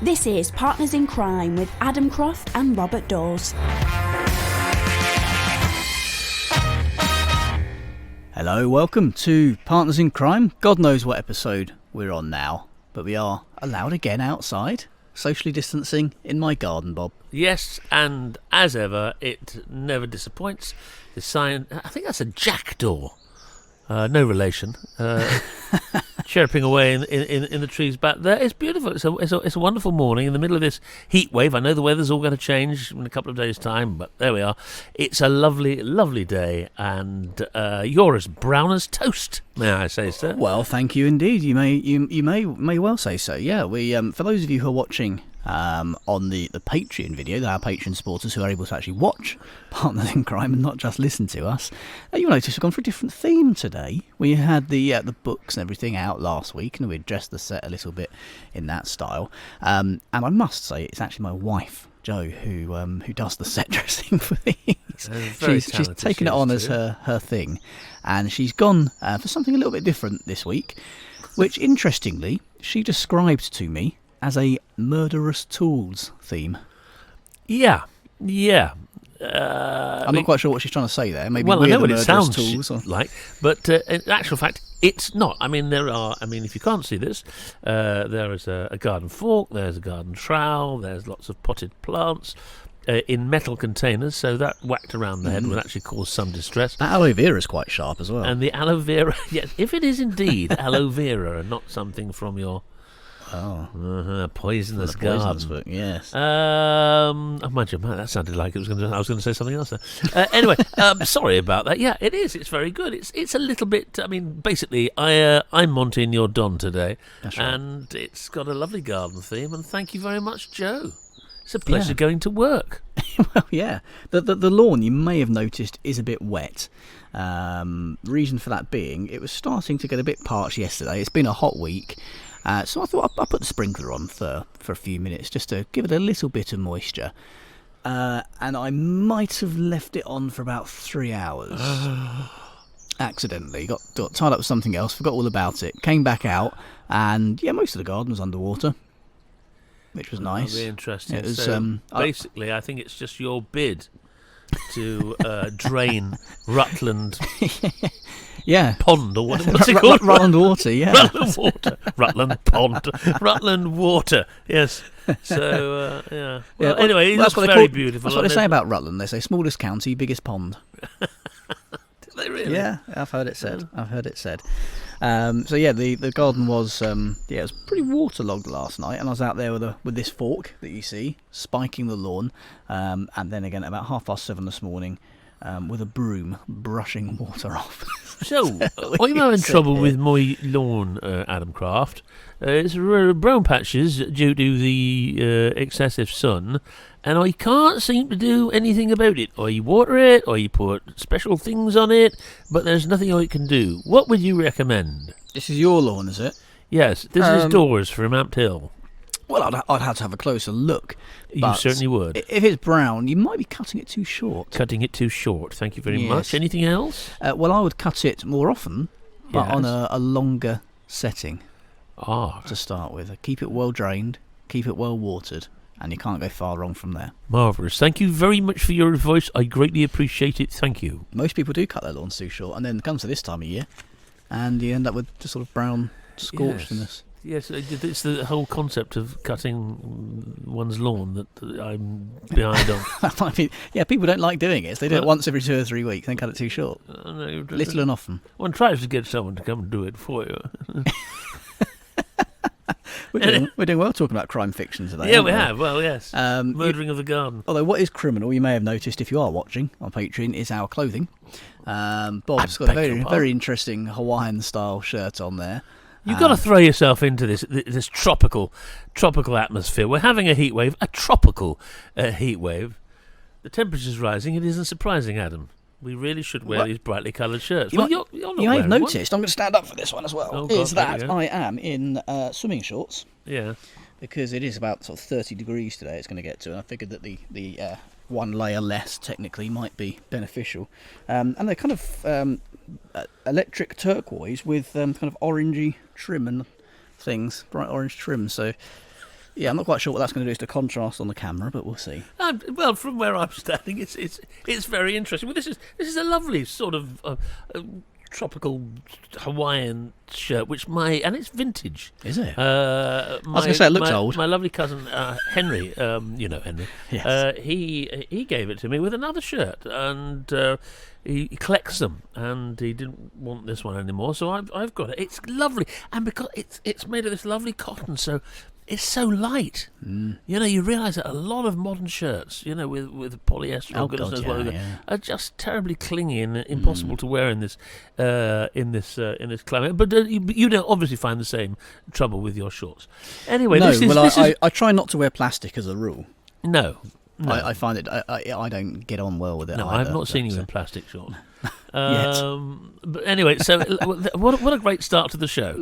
This is Partners in Crime with Adam Croft and Robert Daws. Hello, welcome to Partners in Crime. God knows what episode we're on now, but we are allowed again outside, socially distancing in my garden, Bob. Yes, and as ever, it never disappoints. The sign, I think that's a jackdaw. No relation. Chirping away in the trees back there. It's beautiful. It's a wonderful morning in the middle of this heat wave. I know the weather's all going to change in a couple of days' time, but there we are. It's a lovely, lovely day, and you're as brown as toast, may I say, sir? Well, thank you indeed. You may well say so. Yeah, we for those of you who are watching on the Patreon video, our Patreon supporters who are able to actually watch Partners in Crime and not just listen to us, you'll notice we've gone for a different theme today. We had the books and everything out last week, and we dressed the set a little bit in that style. And I must say, it's actually my wife, Jo, who does the set dressing for these. She's taken it on as her thing, and she's gone for something a little bit different this week, which interestingly she described to me as a Murderous Tools theme. Yeah. I'm not quite sure what she's trying to say there. Maybe well, I know what it sounds tools, like, but in actual fact, it's not. I mean, if you can't see this, there is a garden fork, there's a garden trowel, there's lots of potted plants in metal containers, so that whacked around the head would actually cause some distress. That aloe vera is quite sharp as well. And the aloe vera, yes, if it is indeed aloe vera and not something from your poisonous garden. Book, yes. Mind you, man, that sounded like I was going to say something else there. Anyway, sorry about that. Yeah, it is. It's very good. It's a little bit. I mean, basically, I'm Monty and you're Don today, that's right. And it's got a lovely garden theme. And thank you very much, Jo. It's a pleasure going to work. Well, yeah. The lawn, you may have noticed, is a bit wet. Reason for that being, it was starting to get a bit parched yesterday. It's been a hot week. So I thought I'd put the sprinkler on for a few minutes just to give it a little bit of moisture. And I might have left it on for about 3 hours. Accidentally. Got tied up with something else, forgot all about it. Came back out, and most of the garden was underwater, which was nice. That'll be interesting. It was, so basically, I think it's just your bid to drain Rutland Pond, or what's it called? Rutland Water, yeah. Rutland Water. Rutland Pond. Rutland Water, yes. So, yeah. Well, anyway, it looks very beautiful. That's what they say about Rutland. They say smallest county, biggest pond. Do they really? Yeah, I've heard it said. So yeah, the garden was it was pretty waterlogged last night, and I was out there with this fork that you see spiking the lawn, and then again at about 7:30 this morning with a broom brushing water off. So I'm having trouble with my lawn, Adam Croft. It's brown patches due to the excessive sun, and I can't seem to do anything about it. I water it, I put special things on it, but there's nothing I can do. What would you recommend? This is your lawn, is it? Yes, this is Daws from Amped Hill. Well, I'd have to have a closer look. You certainly would. If it's brown, you might be cutting it too short. Cutting it too short, thank you very much. Anything else? Well, I would cut it more often, but on a longer setting to start with. Keep it well drained, keep it well watered, and you can't go far wrong from there. Marvellous. Thank you very much for your advice. I greatly appreciate it. Thank you. Most people do cut their lawns too short, and then it comes to this time of year, and you end up with just sort of brown scorchedness. Yes, it's the whole concept of cutting one's lawn that I'm behind on. People don't like doing it. So they do it once every 2 or 3 weeks, then cut it too short. Little and often. One tries to get someone to come and do it for you. We're doing well talking about crime fiction today. Yeah, we have. Well, yes. Murdering of the garden. Although what is criminal, you may have noticed if you are watching on Patreon, is our clothing. Bob's got a very, very interesting Hawaiian-style shirt on there. You've got to throw yourself into this tropical atmosphere. We're having a heat wave, a tropical heat wave. The temperature's rising. It isn't surprising, Adam. We really should wear these brightly coloured shirts. You may have noticed, I'm going to stand up for this one as well, I am in swimming shorts. Yeah. Because it is about sort of 30 degrees today it's going to get to, and I figured that the one layer less technically might be beneficial. And they're kind of electric turquoise with kind of orangey trim and things, bright orange trim. So Yeah, I'm not quite sure what that's going to do to contrast on the camera, but we'll see. Well, from where I'm standing, it's very interesting. Well, this is a lovely sort of tropical Hawaiian shirt, and it's vintage. Is it? I was going to say it looks old. My lovely cousin Henry, you know Henry. Yes. He gave it to me with another shirt, and he collects them, and he didn't want this one anymore, so I've got it. It's lovely, and because it's made of this lovely cotton, so it's so light. You know, you realise that a lot of modern shirts, you know, with polyester or goodness knows what, are just terribly clingy and impossible to wear in this climate. But you don't obviously find the same trouble with your shorts. Anyway, I try not to wear plastic as a rule. No. I find it. I don't get on well with it. No, either, I've not seen you in plastic shorts. Yet. But anyway, so what a great start to the show.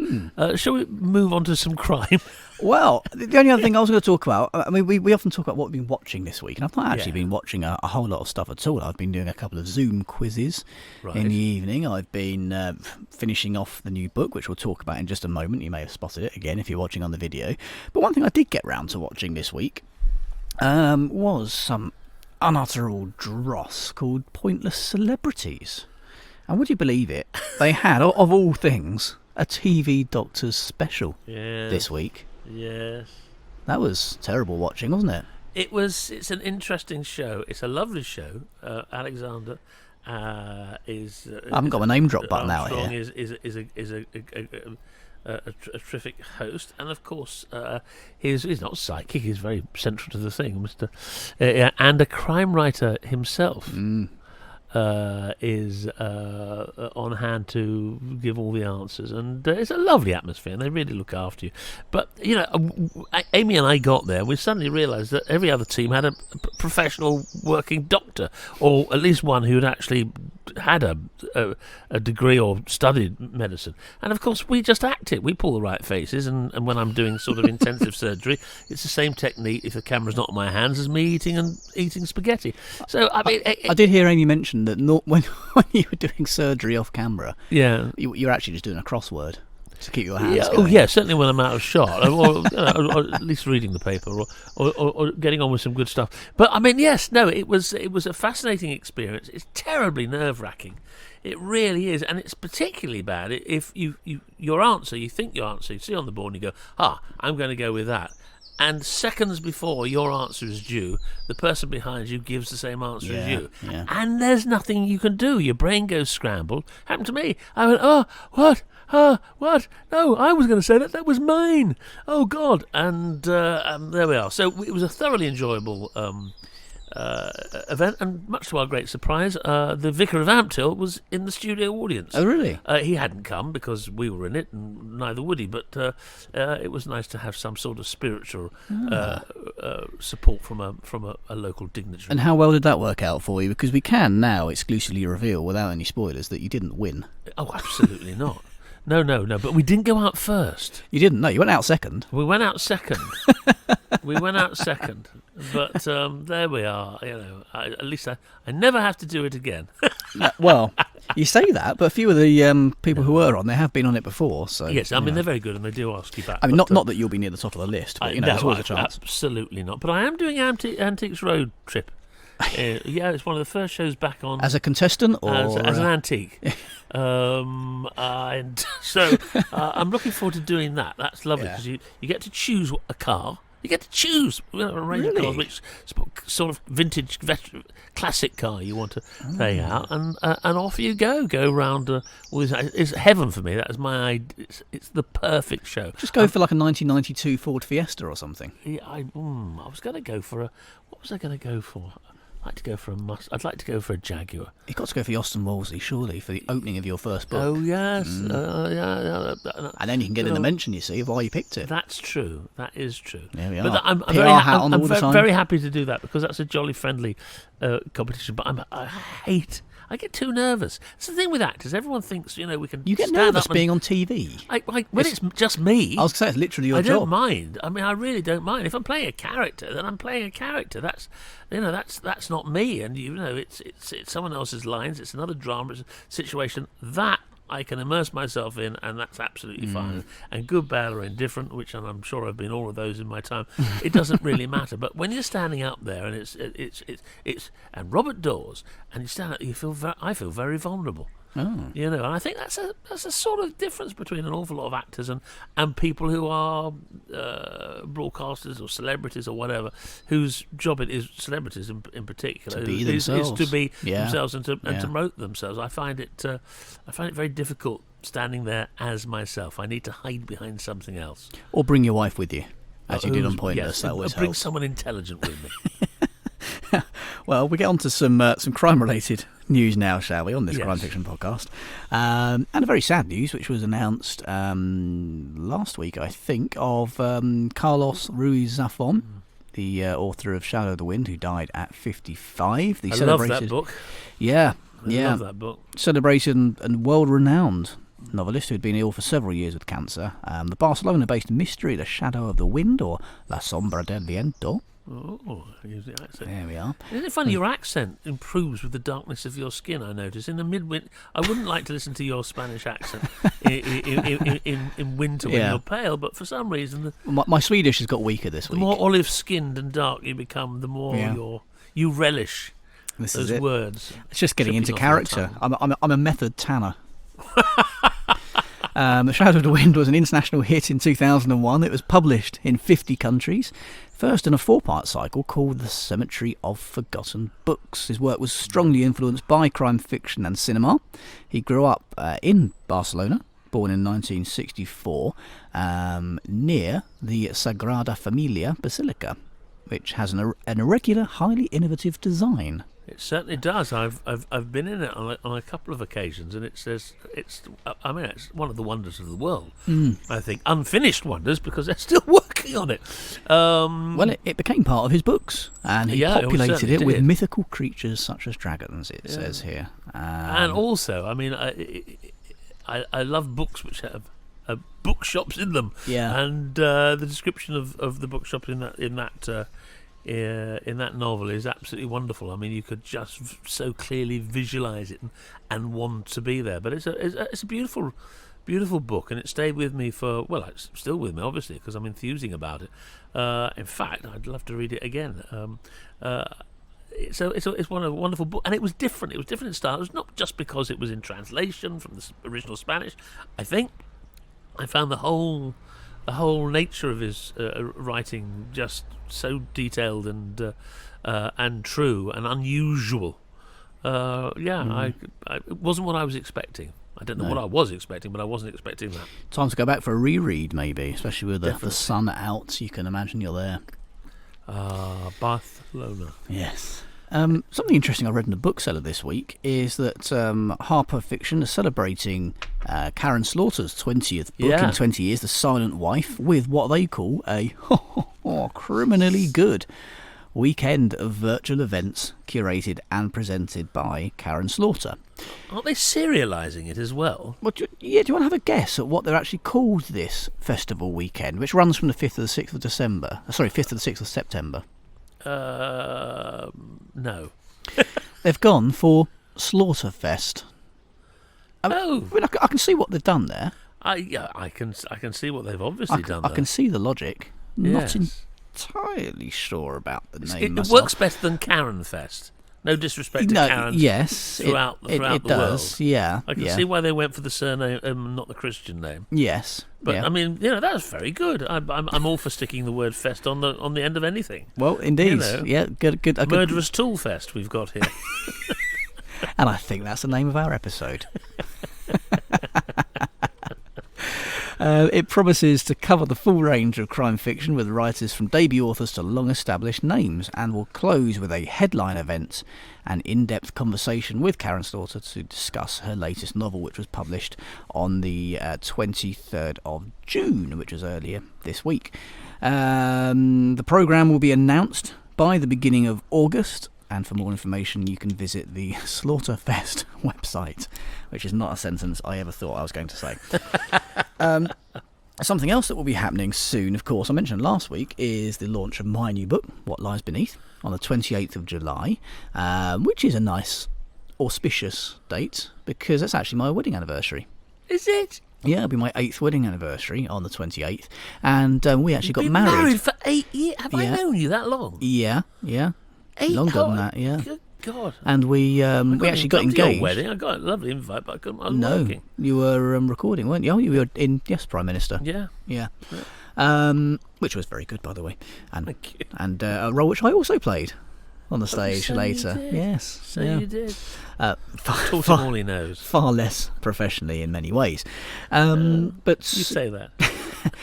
Shall we move on to some crime? Well, the only other thing I was going to talk about, I mean, we often talk about what we've been watching this week, and I've not actually been watching a whole lot of stuff at all. I've been doing a couple of Zoom quizzes in the evening. I've been finishing off the new book, which we'll talk about in just a moment. You may have spotted it again if you're watching on the video. But one thing I did get round to watching this week was some unutterable dross called Pointless Celebrities. And would you believe it? They had, of all things, a TV Doctors special this week. Yes. That was terrible watching, wasn't it? It's an interesting show. It's a lovely show. Alexander is. I haven't got my name drop button out here. Is a terrific host, and of course he's not psychic. He's very central to the thing, Mr. And a crime writer himself. Is on hand to give all the answers, and it's a lovely atmosphere, and they really look after you. But you know, Amy and I got there, we suddenly realised that every other team had a professional working doctor, or at least one who had actually had a degree or studied medicine. And of course we just act it. We pull the right faces, and when I'm doing sort of intensive surgery, it's the same technique if the camera's not in my hands as me eating spaghetti. So I mean, I did hear Amy mention that when you were doing surgery off camera, you're actually just doing a crossword to keep your hands going. Oh yeah, certainly when I'm out of shot, or at least reading the paper, or getting on with some good stuff. But I mean, it was a fascinating experience. It's terribly nerve-wracking. It really is, and it's particularly bad if you think your answer, you see on the board and you go, I'm going to go with that. And seconds before your answer is due, the person behind you gives the same answer as you. Yeah. And there's nothing you can do. Your brain goes scrambled. Happened to me. I went, what? No, I was going to say that. That was mine. Oh, God. And there we are. So it was a thoroughly enjoyable event, and much to our great surprise, the Vicar of Ampthill was in the studio audience. Oh, really? He hadn't come because we were in it, and neither would he, but it was nice to have some sort of spiritual support from a local dignitary. And how well did that work out for you? Because we can now exclusively reveal, without any spoilers, that you didn't win. Oh, absolutely not. No, but we didn't go out first. You didn't? No, you went out second. We went out second. But there we are. You know, at least I never have to do it again. Well, you say that, but a few of the people who were on, they have been on it before. So yes, I mean they're very good, and they do ask you back. I mean, not that you'll be near the top of the list, but there's always a chance. Absolutely not. But I am doing Antiques Road trip. It's one of the first shows back on as a contestant or as an antique. And so I'm looking forward to doing that. That's lovely because you get to choose a car. You get to choose a range of cars, which sort of vintage, classic car you want to take out, and off you go around. It's heaven for me. That is my idea. It's the perfect show. Just go for like a 1992 Ford Fiesta or something. Yeah, I was going to go for what was I going to go for? I'd like to go for a Jaguar. You've got to go for the Austin Wolseley, surely, for the opening of your first book. Oh, yes. And then you can get in the mention, you see, of why you picked it. That's true. That is true. There we are. But I'm very happy to do that because that's a jolly friendly competition. But I get too nervous. It's the thing with actors. Everyone thinks, we can. You get nervous being on TV. When it's just me. I was going to say, it's literally your job. I don't mind. I mean, I really don't mind. If I'm playing a character, then I'm playing a character. That's not me. And it's someone else's lines. It's another drama. It's a situation that I can immerse myself in, and that's absolutely fine. And good, bad, or indifferent, which, and I'm sure I've been all of those in my time, it doesn't really matter. But when you're standing up there and it's and Robert Daws, and you stand up, I feel very vulnerable. Oh. You know, and I think that's a sort of difference between an awful lot of actors and people who are broadcasters or celebrities or whatever, whose job it is, celebrities in particular, to be is themselves. to be Yeah. themselves and to Yeah. promote themselves. I find it very difficult standing there as myself. I need to hide behind something else. Or bring your wife with you, as you did on Yes, Pointless. That always bring helps. someone intelligent with me. Well, we get on to some crime-related news now, shall we, on this Yes. crime fiction podcast. And a very sad news, which was announced last week, I think, of Carlos Ruiz Zafón, the author of Shadow of the Wind, who died at 55. The I love that book. Yeah, I love that book. celebrated and world-renowned novelist who had been ill for several years with cancer. The Barcelona-based mystery, The Shadow of the Wind, or La Sombra del Viento. Oh, use the accent. There we are. Isn't it funny? Your accent improves with the darkness of your skin, I notice. In the midwinter, I wouldn't like to listen to your Spanish accent in winter when Yeah. you're pale, but for some reason, My Swedish has got weaker this the week. more olive-skinned and dark you become, the more Yeah. you relish This is those it. words. It's just getting into Tripping off your character. I'm a method tanner. The Shadow of the Wind was an international hit in 2001. It was published in 50 countries, first in a 4-part cycle called The Cemetery of Forgotten Books. His work was strongly influenced by crime fiction and cinema. He grew up in Barcelona, born in 1964, near the Sagrada Familia Basilica, which has an irregular, highly innovative design. It certainly does. I've been in it on a couple of occasions, and it's one of the wonders of the world. I think unfinished wonders because they're still working on it. Well, it became part of his books, and he Yeah, it populated certainly it with did. mythical creatures such as dragons, it says here. And also, I mean, I love books which have bookshops in them. Yeah. And the description of the bookshop in that novel is absolutely wonderful. I mean, you could just so clearly visualise it and want to be there. But it's a beautiful book, and it stayed with me it's still with me, obviously, because I'm enthusing about it. In fact, I'd love to read it again. It's a wonderful book, and it was different. It was different in style. It was not just because it was in translation from the original Spanish. I think I found the whole nature of his writing just so detailed and true and unusual. It wasn't what I was expecting. I don't know what I was expecting, but I wasn't expecting that. Time to go back for a reread, maybe, especially with the sun out. You can imagine you're there. Barcelona. Yes. Something interesting I read in the bookseller this week is that HarperFiction is celebrating Karin Slaughter's 20th book in 20 years, The Silent Wife, with what they call a criminally good weekend of virtual events curated and presented by Karin Slaughter. Aren't they serialising it as well? Well, do you want to have a guess at what they're actually called this festival weekend, which runs from the 5th to the 6th of December? 5th to the 6th of September. No. They've gone for SlaughterFest. I Oh. mean, I can see what they've done there. I can see what they've obviously done. I can see the logic. Not Yes. entirely sure about the name. It works better than Karen Fest. No disrespect to Karen. Yes, throughout it the does. world. Yeah, I can see why they went for the surname, not the Christian name. Yes, But yeah. I mean, that's very good. I'm all for sticking the word "fest" on the end of anything. Well, indeed, yeah, good. A good Murderous Tool Fest we've got here. and I think that's the name of our episode. It promises to cover the full range of crime fiction with writers from debut authors to long-established names, and will close with a headline event and in-depth conversation with Karin Slaughter to discuss her latest novel, which was published on the 23rd of June, which was earlier this week. The programme will be announced by the beginning of August, and for more information you can visit the SlaughterFest website, which is not a sentence I ever thought I was going to say. Something else that will be happening soon, of course, I mentioned last week, is the launch of my new book, What Lies Beneath, on the 28th of July, which is a nice, auspicious date, because it's actually my wedding anniversary. Is it? Yeah, it'll be my 8th wedding anniversary on the 28th, and we actually got Been married. married for 8 years? Have I Yeah. known you that long? Yeah. Longer than that, yeah. Good God. And we actually got come to your engaged. wedding. I got a lovely invite, but I was No, working. you were recording, weren't you? Oh, you were in Yes, Prime Minister. Yeah. Yeah. Which was very good, by the way, and Thank you. a role which I also played on the stage so you later. did. Yes, So yeah. you did. Far, Taught him all he knows. far less professionally in many ways, but You say that.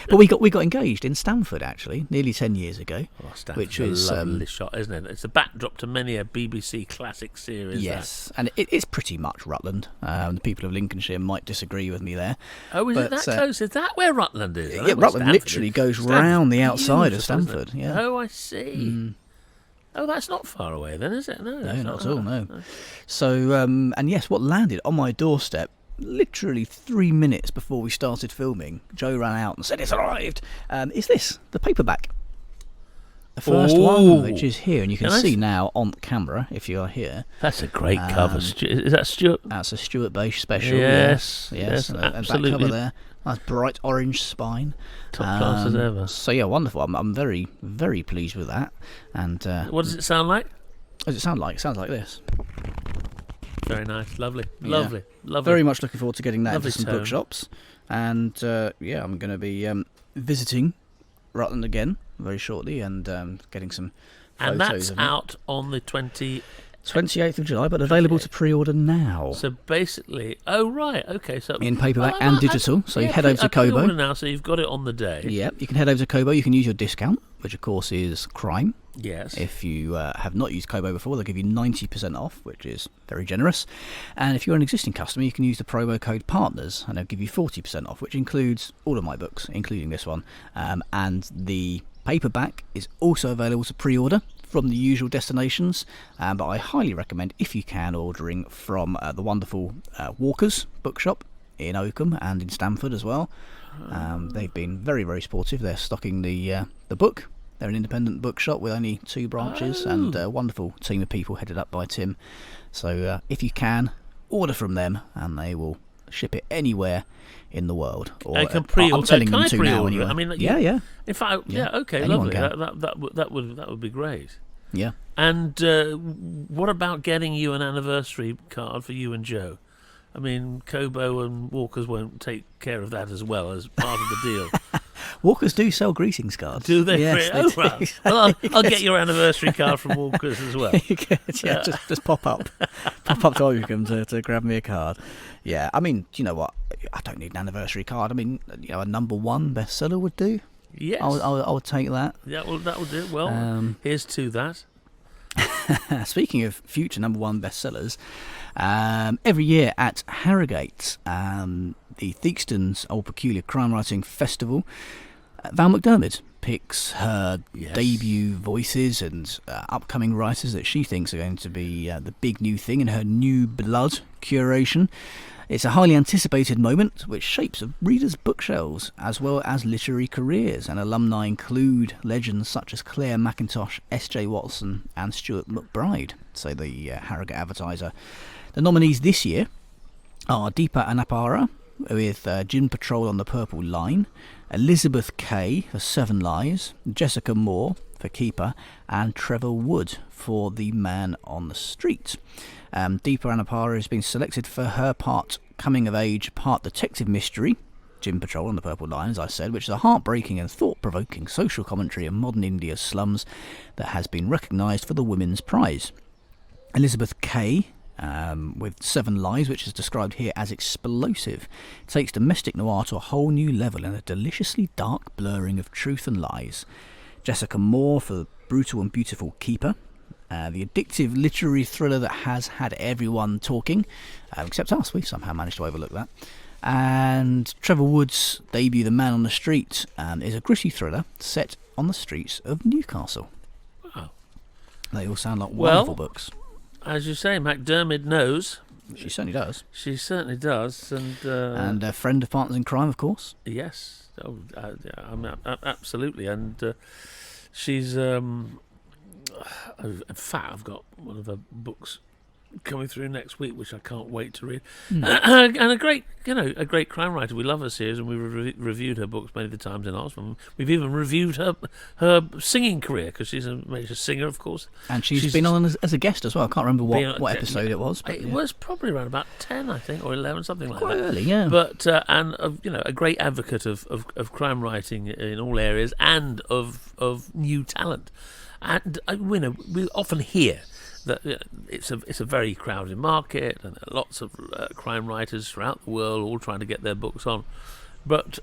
but we got engaged in Stamford actually nearly 10 years ago, Which which is a lovely shot, isn't it? It's a backdrop to many a BBC classic series. yes, and it's pretty much Rutland. The people of Lincolnshire might disagree with me there. That. Oh, is it but, that close? Is that where Rutland is? I know Yeah, where Rutland Stamford literally is. goes Stamford's round the outside of beautiful, isn't it? Stamford. Yeah. Oh, I see. Oh, that's not far away then, is it? No, No, it's not at all, no. So, and yes, what landed on my doorstep literally 3 minutes before we started filming, Joe ran out and said, "It's arrived," is this, the paperback. The first one, which is here, and you can Nice. see now on camera, if you are here. That's a great cover. Is that Stuart? That's a Stuart Bache special. Yes, Yes, yes, and that absolutely. cover there. Nice bright orange spine. Top class as ever. So yeah, wonderful. I'm very, very pleased with that. And What does it sound like? what does it sound like? It sounds like this. Very nice. Lovely. Yeah. Lovely. Lovely. Very much looking forward to getting that Lovely into some tone. bookshops. And yeah, I'm going to be visiting Rutland again very shortly and getting some photos And that's of it. out on the 28th of July, but available to pre-order now. So basically, oh right, okay. So In paperback Oh, and I- digital, so you yeah, head over to I pre-order Kobo. now, so you've got it on the day. Yep, you can head over to Kobo. You can use your discount, which of course is Crime. Yes. If you have not used Kobo before, they'll give you 90% off, which is very generous. And if you're an existing customer, you can use the promo code PARTNERS, and they'll give you 40% off, which includes all of my books, including this one. And the paperback is also available to pre-order from the usual destinations, but I highly recommend, if you can, ordering from the wonderful Walker's bookshop in Oakham and in Stamford as well. They've been very, very supportive. They're stocking the book. They're an independent bookshop with only 2 branches and a wonderful team of people headed up by Tim. So if you can, order from them and they will ship it anywhere in the world. Or, I can pre-order. I'm telling Can them I to now pre-order anyway. it? I mean, yeah. In fact, yeah, okay, anyone lovely. can. That would be great. Yeah. And what about getting you an anniversary card for you and Joe? I mean, Kobo and Walkers won't take care of that as well as part of the deal. Walkers do sell greetings cards. Do they? Yes, Oh, do. right. Well, I'll get your anniversary card from Walkers as well. Yeah, just pop up to Oakham to grab me a card. Yeah, I mean, do you know what? I don't need an anniversary card. I mean, a #1 bestseller would do. Yes. I would take that. Yeah, well, that will do. Well, here's to that. Speaking of future #1 bestsellers, every year at Harrogate, the Theakston's Old Peculier Crime Writing Festival, Val McDermid picks her debut voices and upcoming writers that she thinks are going to be the big new thing in her new blood curation. It's a highly anticipated moment which shapes readers' bookshelves as well as literary careers, and alumni include legends such as Claire McIntosh, S.J. Watson and Stuart McBride, say the Harrogate Advertiser. The nominees this year are Deepa Anapara with Gin Patrol on the Purple Line, Elizabeth Kay for 7 Lies, Jessica Moore for Keeper, and Trevor Wood for The Man on the Street. Deepa Anapara has been selected for her part coming of age, part detective mystery, Gin Patrol on the Purple Line, as I said, which is a heartbreaking and thought-provoking social commentary of modern India's slums that has been recognised for the Women's Prize. Elizabeth Kay, with 7 Lies, which is described here as explosive, takes domestic noir to a whole new level in a deliciously dark blurring of truth and lies. Jessica Moore for Brutal and Beautiful Keeper, the addictive literary thriller that has had everyone talking, except us. We somehow managed to overlook that. And Trevor Wood's debut, The Man on the Street, is a gritty thriller set on the streets of Newcastle. Wow. They all sound like wonderful books. As you say, McDermid knows. She certainly does. She certainly does. And a friend of Partners in Crime, of course. Yes. Oh, absolutely. And she's... in fact, I've got one of her books coming through next week, which I can't wait to read. And a great crime writer. We love her series, and we've reviewed her books many of the times in Oxford. We've even reviewed her singing career, because she's a major singer, of course. And she's been on as a guest as well. I can't remember what episode it was. But it was probably around about 10, I think, or 11, something like quite that. Early, yeah. But a great advocate of crime writing in all areas and of new talent. And we often hear that it's a very crowded market, and there are lots of crime writers throughout the world all trying to get their books on. But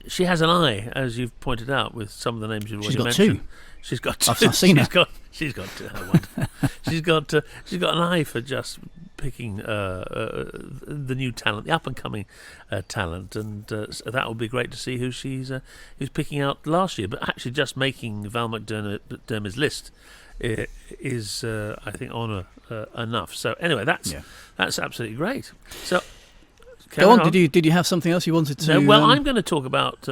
she has an eye, as you've pointed out, with some of the names you've already mentioned. She's got two. I've seen her. She's got two. How wonderful. She's got an eye for just picking the new talent, the up and coming talent, and so that would be great to see who's picking out last year. But actually, just making Val McDermott's list is I think honour enough. So anyway, that's absolutely great. So go on. Did you have something else you wanted to? No, well, I'm going to talk about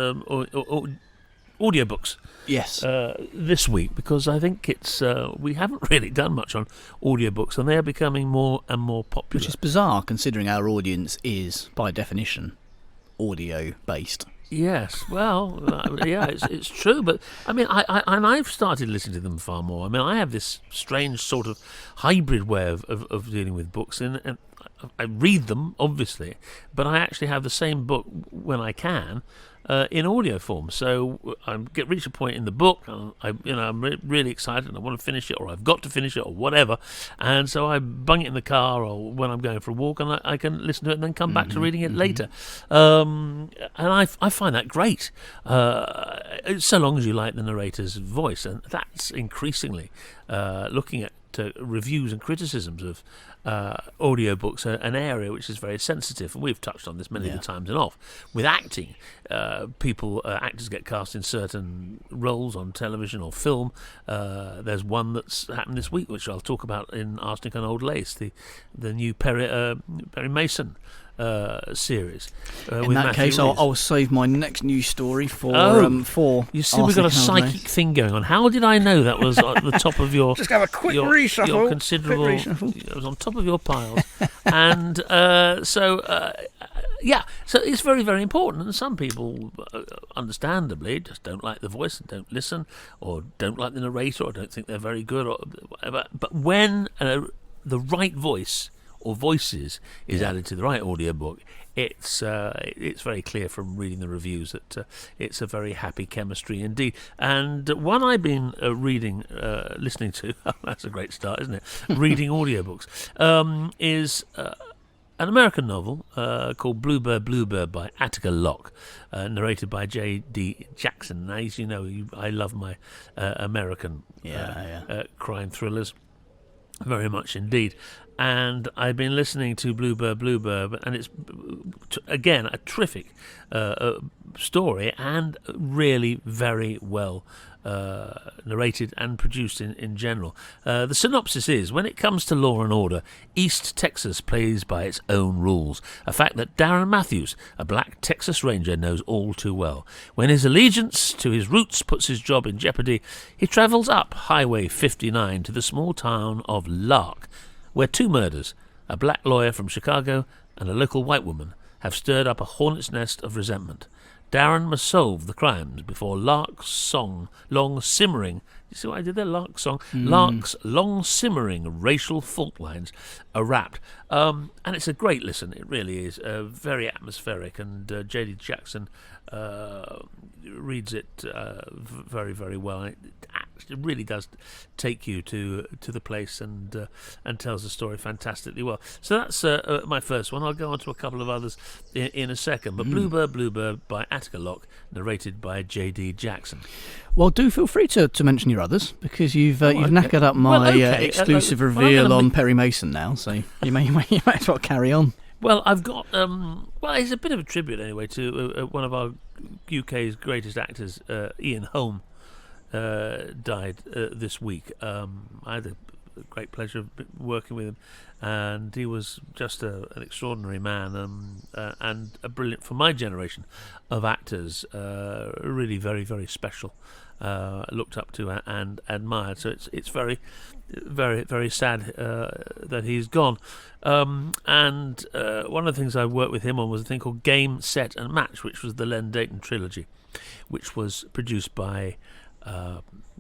audiobooks. Yes. This week, because I think it's we haven't really done much on audiobooks, and they are becoming more and more popular. Which is bizarre, considering our audience is, by definition, audio based. Yes, well, it's true, but I mean, I've started listening to them far more. I mean, I have this strange sort of hybrid way of dealing with books, and I read them, obviously, but I actually have the same book when I can in audio form. So I reach a point in the book, and I'm really excited, and I want to finish it, or I've got to finish it, or whatever, and so I bung it in the car or when I'm going for a walk, and I can listen to it and then come back to reading it later. And I find that great, so long as you like the narrator's voice, and that's increasingly looking at reviews and criticisms of audiobooks, an area which is very sensitive, and we've touched on this many of the times and off. With acting, actors get cast in certain roles on television or film. There's one that's happened this week, which I'll talk about in Arsenic and Old Lace, the new Perry Mason series. In that case, I'll save my next news story for you see, we've got a psychic thing going on. How did I know that was at the top of your? Just have a quick reshuffle. Your considerable. It was on top of your piles, and so it's very, very important. And some people, understandably, just don't like the voice and don't listen, or don't like the narrator, or don't think they're very good, or whatever. But when the right voice or voices is added to the right audiobook, it's very clear from reading the reviews that it's a very happy chemistry indeed. And one I've been listening to, that's a great start, isn't it? Reading audiobooks, is an American novel called Bluebird by Attica Locke, narrated by J.D. Jackson. Now, as you know, I love my American crime thrillers very much indeed. And I've been listening to Bluebird, and it's, again, a terrific story, and really very well narrated and produced in general. The synopsis is, when it comes to law and order, East Texas plays by its own rules, a fact that Darren Matthews, a black Texas Ranger, knows all too well. When his allegiance to his roots puts his job in jeopardy, he travels up Highway 59 to the small town of Lark, where two murders, a black lawyer from Chicago and a local white woman, have stirred up a hornet's nest of resentment. Darren must solve the crimes before Lark's long simmering racial fault lines are wrapped. And it's a great listen. It really is very atmospheric, and J.D. Jackson reads it very, very well. It really does take you to the place and tells the story fantastically well. So that's my first one. I'll go on to a couple of others in a second. But Bluebird by Attica Locke, narrated by J.D. Jackson. Well, do feel free to mention your others, because you've knackered up my exclusive reveal on Perry Mason now. So you may as well carry on. Well, I've got it's a bit of a tribute anyway to one of our UK's greatest actors, Ian Holm. Died this week. I had the great pleasure of working with him, and he was just an extraordinary man, and a brilliant, for my generation of actors, really very, very special, looked up to and admired. So it's very, very, very sad that he's gone. And one of the things I worked with him on was a thing called Game, Set and Match, which was the Len Deighton trilogy, which was produced by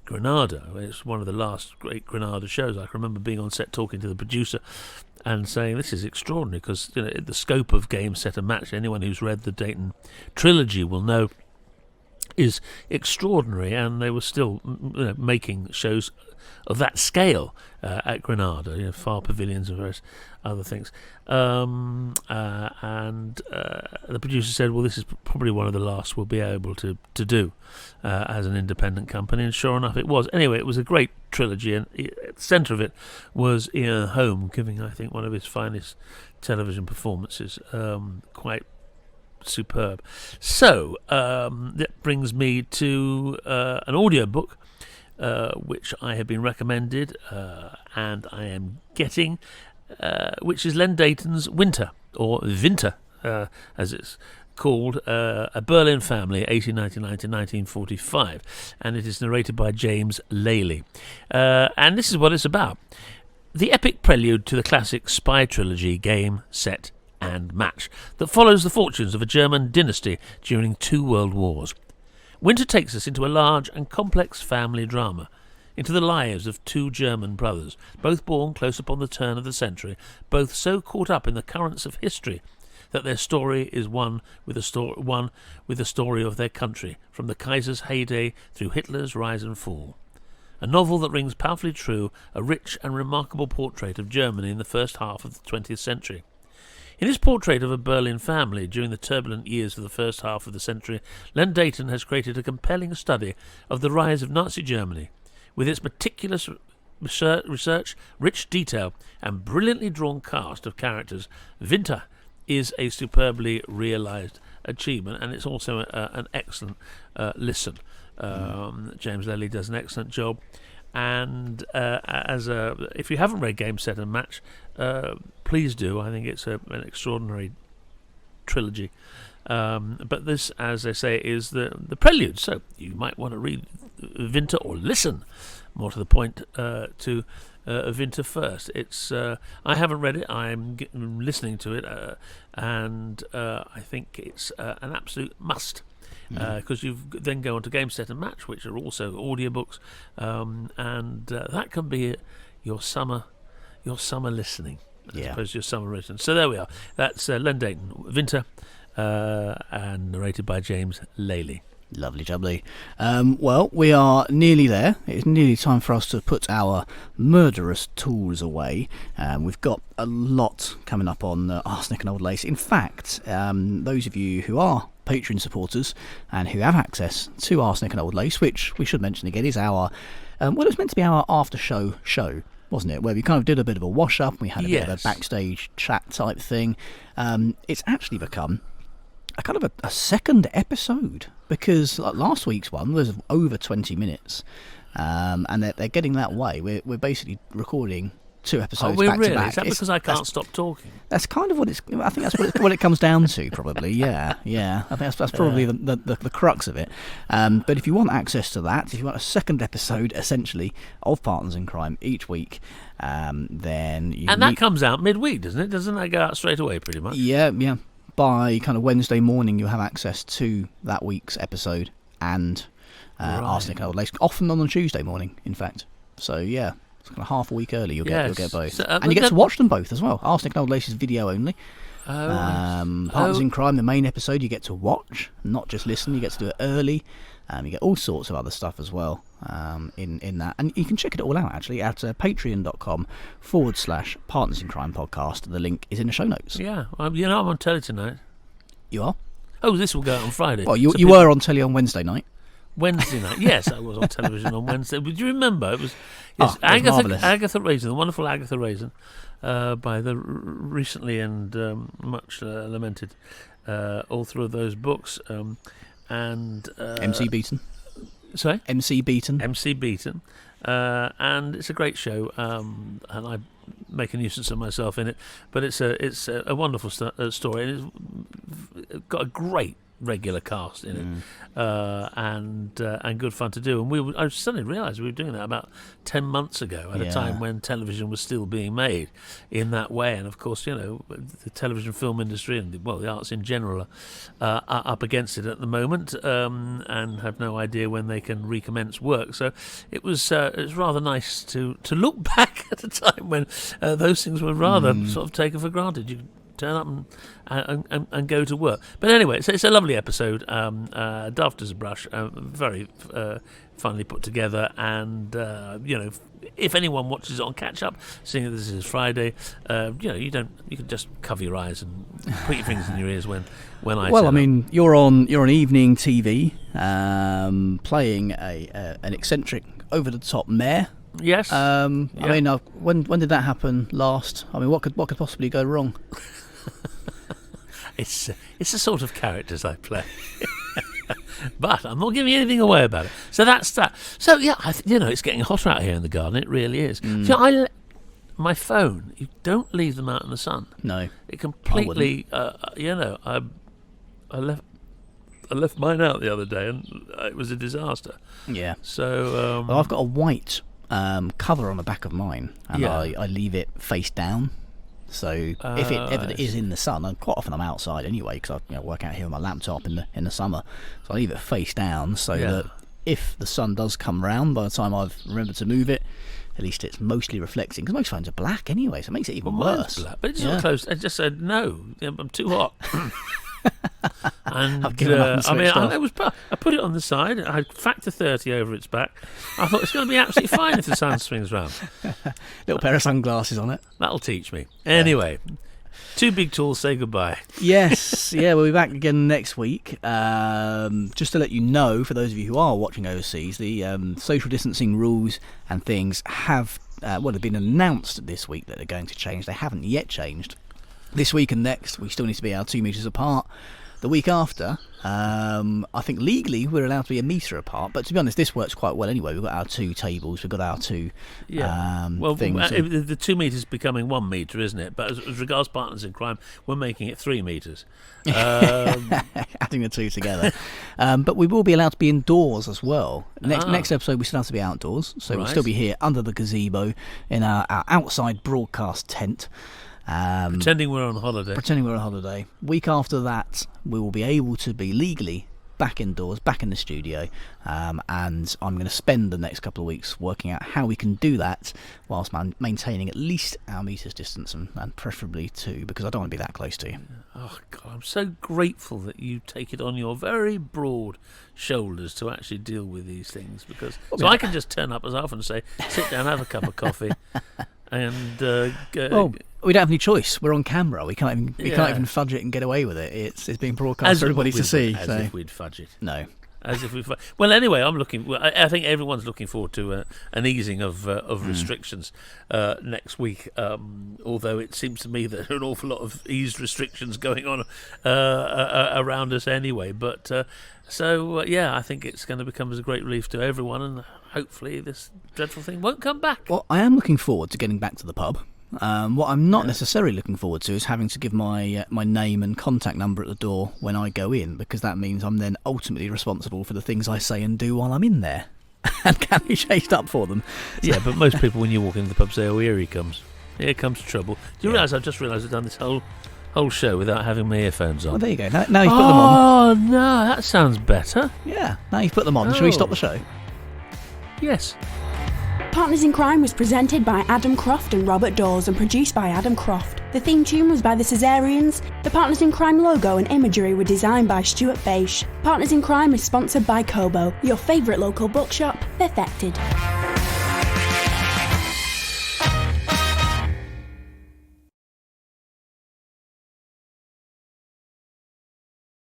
Granada. It's one of the last great Granada shows. I can remember being on set talking to the producer and saying, this is extraordinary, because the scope of Game, Set and Match, anyone who's read the Deighton trilogy will know, is extraordinary, and they were still making shows of that scale at Granada, Far Pavilions and various other things. And the producer said, well, this is probably one of the last we'll be able to do as an independent company, and sure enough it was. Anyway, it was a great trilogy, and at the centre of it was Ian Holm giving, I think, one of his finest television performances, quite superb. So that brings me to an audiobook which I have been recommended and I am getting, which is Len Deighton's Winter, or Winter as it's called, A Berlin Family, 1899 to 1945, and it is narrated by James Lely. And this is what it's about. The epic prelude to the classic spy trilogy Game, Set and Match that follows the fortunes of a German dynasty during 2 world wars. Winter takes us into a large and complex family drama, into the lives of 2 German brothers, both born close upon the turn of the century, both so caught up in the currents of history that their story is one with the story of their country, from the Kaiser's heyday through Hitler's rise and fall. A novel that rings powerfully true, a rich and remarkable portrait of Germany in the first half of the 20th century. In his portrait of a Berlin family during the turbulent years of the first half of the century, Len Deighton has created a compelling study of the rise of Nazi Germany, with its meticulous research, rich detail, and brilliantly drawn cast of characters. Winter is a superbly realised achievement, and it's also an excellent listen. James Lely does an excellent job. And if you haven't read Game, Set and Match, please do. I think it's an extraordinary trilogy. But this, as I say, is the prelude. So you might want to read Winter, or listen, more to the point, to Winter first. It's I haven't read it. I'm listening to it, and I think it's an absolute must. Because you then go on to Game, Set and Match, which are also audiobooks, and that can be your summer listening, as opposed to your summer written. So there we are. That's Len Deighton, Winter, and narrated by James Lely. Lovely jubbly. Well, we are nearly there. It's nearly time for us to put our murderous tools away. We've got a lot coming up on Arsenic and Old Lace. In fact, those of you who are Patreon supporters and who have access to Arsenic and Old Lace, which we should mention again is our, it was meant to be our after show, wasn't it? Where we kind of did a bit of a wash up, we had a bit of a backstage chat type thing. It's actually become a kind of a second episode, because like last week's one was over 20 minutes, and they're getting that way. We're basically recording 2 episodes back to back. Is that because I can't stop talking? That's kind of what it's. I think that's what it comes down to, probably. Yeah. I think that's probably the crux of it. But if you want access to that, if you want a second episode, essentially, of Partners in Crime each week, then you that comes out midweek, doesn't it? Doesn't that go out straight away, pretty much? Yeah. By kind of Wednesday morning, you'll have access to that week's episode and Arsenic and Old Lace. Often on Tuesday morning, in fact. So yeah. Kind of half a week early, you'll get both, so, and you get to watch them both as well. Arsenic and Old Lace is video only. Partners in Crime, the main episode, you get to watch, not just listen. You get to do it early. You get all sorts of other stuff as well in that, and you can check it all out actually at patreon.com/Partners in Crime podcast. The link is in the show notes. Yeah, I'm on telly tonight. You are? Oh, this will go out on Friday. Well, you were on telly on Wednesday night. Wednesday night, yes, I was on television on Wednesday. Would you remember? It was Agatha Raisin, the wonderful Agatha Raisin, by the recently and much lamented author of those books, and MC Beaton. Sorry, MC Beaton. MC Beaton. and it's a great show, and I make a nuisance of myself in it, but it's a wonderful story, and it's got a great regular cast in it, and good fun to do. And I suddenly realised we were doing that about 10 months ago, at a time when television was still being made in that way. And of course, the television film industry and the arts in general are up against it at the moment, and have no idea when they can recommence work. So it was rather nice to look back at a time when those things were rather sort of taken for granted. You turn up and go to work. But anyway, it's a lovely episode, daft as a brush, very finely put together, and if anyone watches it on catch up, seeing that this is Friday, you can just cover your eyes and put your fingers in your ears when I. Well, I mean, you're on evening TV, playing an eccentric, over the top mayor. Yes. I mean, when did that happen last? I mean, what could possibly go wrong? It's the sort of characters I play. But I'm not giving anything away about it. So that's that. So yeah, it's getting hotter out here in the garden. It really is. So my phone, you don't leave them out in the sun. No, it completely. I left mine out the other day, and it was a disaster. Yeah. So well, I've got a white cover on the back of mine, and I leave it face down. So if it ever is in the sun, and quite often I'm outside anyway, because I work out here on my laptop in the summer, so I leave it face down so that if the sun does come round, by the time I've remembered to move it, at least it's mostly reflecting, because most phones are black anyway, so it makes it even worse. Black, but it's not close. I just said no, I'm too hot. And I put it on the side. I had factor 30 over its back. I thought it's going to be absolutely fine if the sun swings round. Little pair of sunglasses on it. That'll teach me. Anyway, two big tools say goodbye. Yes, we'll be back again next week. Just to let you know, for those of you who are watching overseas, the social distancing rules and things have been announced this week that they're going to change. They haven't yet changed. This week and next, we still need to be 2 metres apart. The week after, I think legally we're allowed to be 1 metre apart. But to be honest, this works quite well anyway. We've got our 2 tables, we've got our 2 things. The 2 metres becoming 1 metre, isn't it? But as regards partners in crime, we're making it 3 metres. Adding the 2 together. But we will be allowed to be indoors as well. Next episode, we still have to be outdoors. So we'll still be here under the gazebo in our outside broadcast tent. Pretending we're on holiday. Week after that, we will be able to be legally back indoors, back in the studio, and I'm going to spend the next couple of weeks working out how we can do that whilst maintaining at least our metres distance, and preferably 2, because I don't want to be that close to you. Oh God, I'm so grateful that you take it on your very broad shoulders to actually deal with these things, because I can just turn up, as I often say, sit down, have a cup of coffee, and we don't have any choice. We're on camera. We can't even fudge it and get away with it. It's being broadcast for everybody to see. If we'd fudge it. No. As if we. Well, anyway, I think everyone's looking forward to an easing of restrictions next week. Although it seems to me that there are an awful lot of eased restrictions going on around us anyway. But I think it's going to become a great relief to everyone, and hopefully this dreadful thing won't come back. Well, I am looking forward to getting back to the pub. What I'm not necessarily looking forward to is having to give my name and contact number at the door when I go in, because that means I'm then ultimately responsible for the things I say and do while I'm in there, and can be chased up for them. Yeah, but most people when you walk into the pub say, "Oh, here he comes. Here comes trouble." Do you realise I've just realised I've done this whole show without having my earphones on? Well, there you go. Now you've put them on. Oh no, that sounds better. Yeah, now you've put them on. Shall we stop the show? Yes. Partners in Crime was presented by Adam Croft and Robert Daws and produced by Adam Croft. The theme tune was by the Caesareans. The Partners in Crime logo and imagery were designed by Stuart Beisch. Partners in Crime is sponsored by Kobo, your favourite local bookshop, perfected.